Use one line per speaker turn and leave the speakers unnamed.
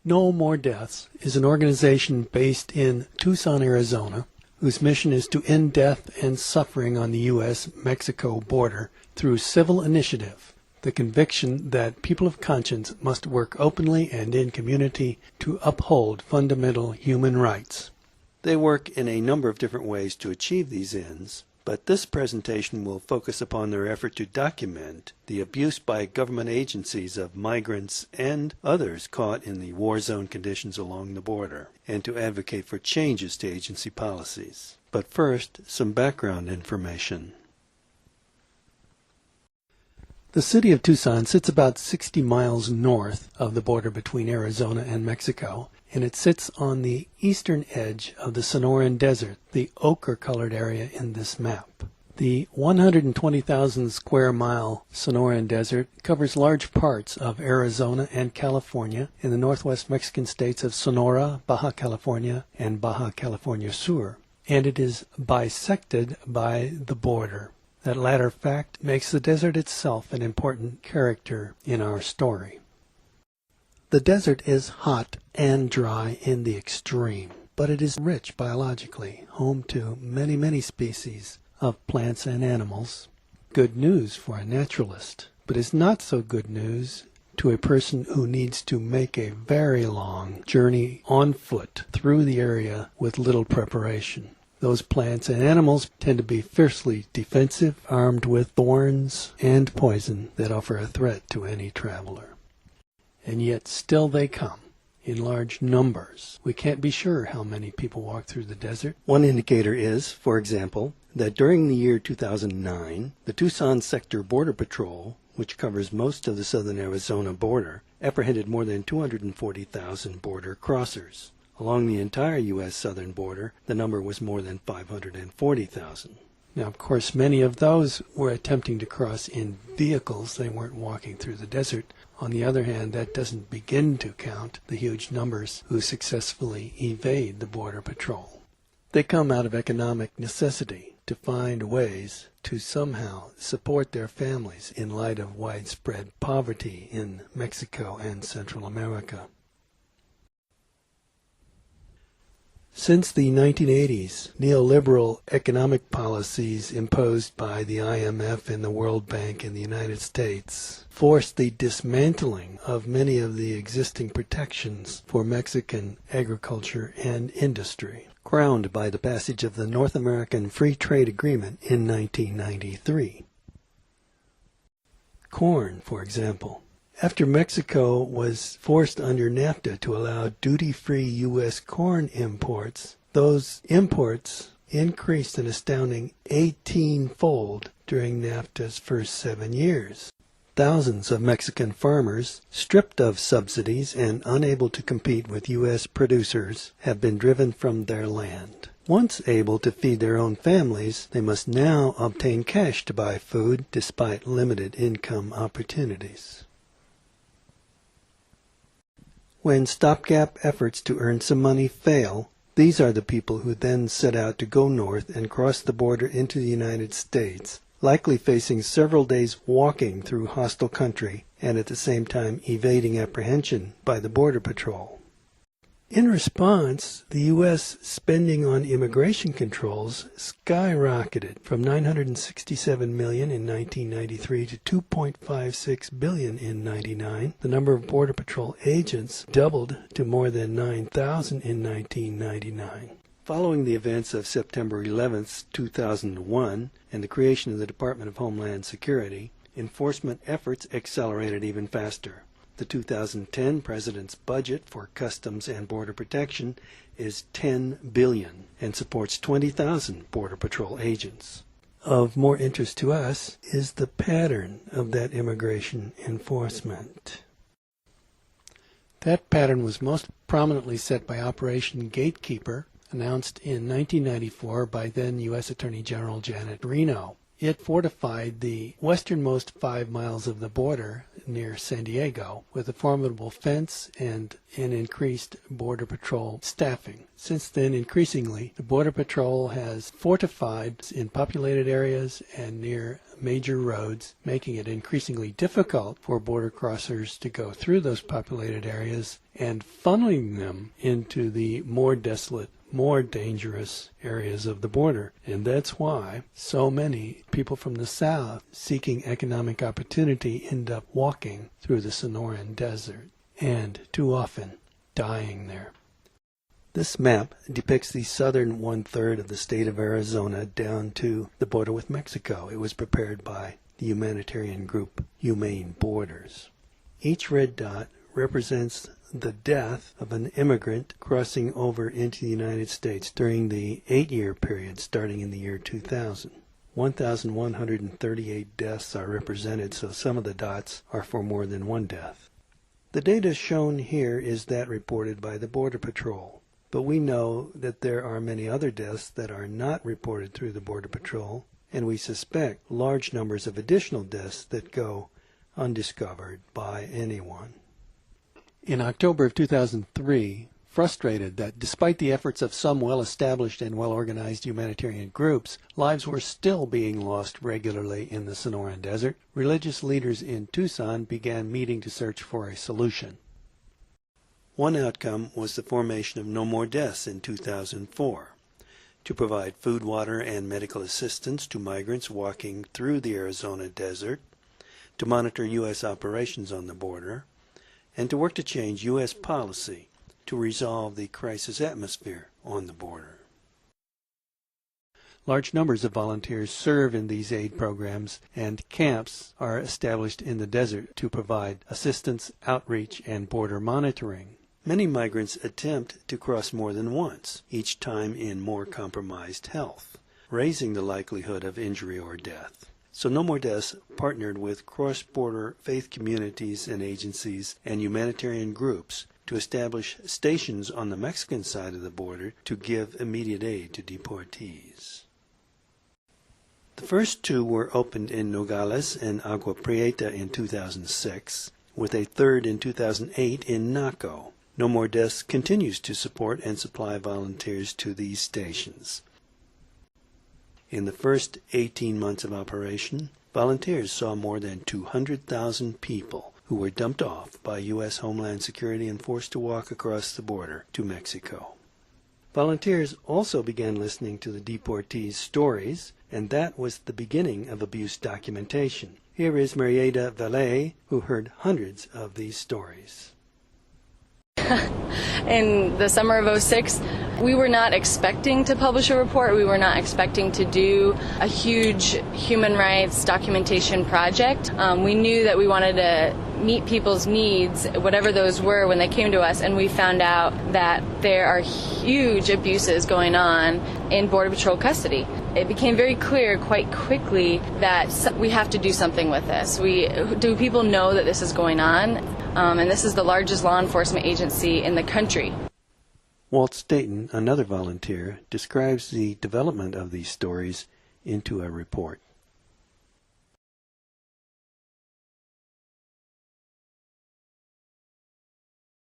No More Deaths is an organization based in Tucson, Arizona, whose mission is to end death and suffering on the U.S.-Mexico border through civil initiative, the conviction that people of conscience must work openly and in community to uphold fundamental human rights. They work in a number of different ways to achieve these ends, but this presentation will focus upon their effort to document the abuse by government agencies of migrants and others caught in the war zone conditions along the border, and to advocate for changes to agency policies. But first, some background information. The city of Tucson sits about 60 miles north of the border between Arizona and Mexico, and it sits on the eastern edge of the Sonoran Desert, the ochre-colored area in this map. The 120,000 square mile Sonoran Desert covers large parts of Arizona and California in the northwest Mexican states of Sonora, Baja California, and Baja California Sur, and it is bisected by the border. That latter fact makes the desert itself an important character in our story. The desert is hot and dry in the extreme, but it is rich biologically, home to many species of plants and animals. Good news for a naturalist, but is not so good news to a person who needs to make a very long journey on foot through the area with little preparation. Those plants and animals tend to be fiercely defensive, armed with thorns and poison that offer a threat to any traveler. And yet still they come, in large numbers. We can't be sure how many people walk through the desert. One indicator is, for example, that during the year 2009, the Tucson Sector Border Patrol, which covers most of the southern Arizona border, apprehended more than 240,000 border crossers. Along the entire U.S. southern border, the number was more than 540,000. Now, of course, many of those were attempting to cross in vehicles. They weren't walking through the desert. On the other hand, that doesn't begin to count the huge numbers who successfully evade the Border Patrol. They come out of economic necessity to find ways to somehow support their families in light of widespread poverty in Mexico and Central America. Since the 1980s, neoliberal economic policies imposed by the IMF and the World Bank in the United States forced the dismantling of many of the existing protections for Mexican agriculture and industry, crowned by the passage of the North American Free Trade Agreement in 1993. Corn, for example. After Mexico was forced under NAFTA to allow duty-free U.S. corn imports, those imports increased an astounding 18-fold during NAFTA's first 7 years. Thousands of Mexican farmers, stripped of subsidies and unable to compete with U.S. producers, have been driven from their land. Once able to feed their own families, they must now obtain cash to buy food despite limited income opportunities. When stopgap efforts to earn some money fail, these are the people who then set out to go north and cross the border into the United States, likely facing several days walking through hostile country and at the same time evading apprehension by the Border Patrol. In response, the U.S. spending on immigration controls skyrocketed from $967 million in 1993 to $2.56 billion in 1999. The number of Border Patrol agents doubled to more than 9,000 in 1999. Following the events of September 11, 2001, and the creation of the Department of Homeland Security, enforcement efforts accelerated even faster. The 2010 President's budget for Customs and Border Protection is $10 billion and supports 20,000 Border Patrol agents. Of more interest to us is the pattern of that immigration enforcement. That pattern was most prominently set by Operation Gatekeeper, announced in 1994 by then U.S. Attorney General Janet Reno. It fortified the westernmost 5 miles of the border near San Diego with a formidable fence and an increased Border Patrol staffing. Since then, increasingly, the Border Patrol has fortified in populated areas and near major roads, making it increasingly difficult for border crossers to go through those populated areas and funneling them into the more desolate, more dangerous areas of the border. And that's why so many people from the south seeking economic opportunity end up walking through the Sonoran Desert, and too often dying there. This map depicts the southern one-third of the state of Arizona down to the border with Mexico. It was prepared by the humanitarian group Humane Borders. Each red dot represents the death of an immigrant crossing over into the United States during the 8-year period starting in the year 2000. 1,138 deaths are represented, so some of the dots are for more than one death. The data shown here is that reported by the Border Patrol, but we know that there are many other deaths that are not reported through the Border Patrol, and we suspect large numbers of additional deaths that go undiscovered by anyone. In October of 2003, frustrated that despite the efforts of some well-established and well-organized humanitarian groups, lives were still being lost regularly in the Sonoran Desert, religious leaders in Tucson began meeting to search for a solution. One outcome was the formation of No More Deaths in 2004, to provide food, water, and medical assistance to migrants walking through the Arizona desert, to monitor U.S. operations on the border, and to work to change U.S. policy to resolve the crisis atmosphere on the border. Large numbers of volunteers serve in these aid programs, and camps are established in the desert to provide assistance, outreach, and border monitoring. Many migrants attempt to cross more than once, each time in more compromised health, raising the likelihood of injury or death. So No More Deaths partnered with cross-border faith communities and agencies and humanitarian groups to establish stations on the Mexican side of the border to give immediate aid to deportees. The first two were opened in Nogales and Agua Prieta in 2006, with a third in 2008 in Naco. No More Deaths continues to support and supply volunteers to these stations. In the first 18 months of operation, volunteers saw more than 200,000 people who were dumped off by U.S. Homeland Security and forced to walk across the border to Mexico. Volunteers also began listening to the deportees' stories, and that was the beginning of abuse documentation. Here is Marieta Valle, who heard hundreds of these stories.
In the summer of '06, we were not expecting to publish a report. We were not expecting to do a huge human rights documentation project. We knew that we wanted to meet people's needs, whatever those were, when they came to us, and we found out that there are huge abuses going on in Border Patrol custody. It became very clear quite quickly that we have to do something with this. Do people know that this is going on? And this is the largest law enforcement agency in the country.
Walt Staten, another volunteer, describes the development of these stories into a report.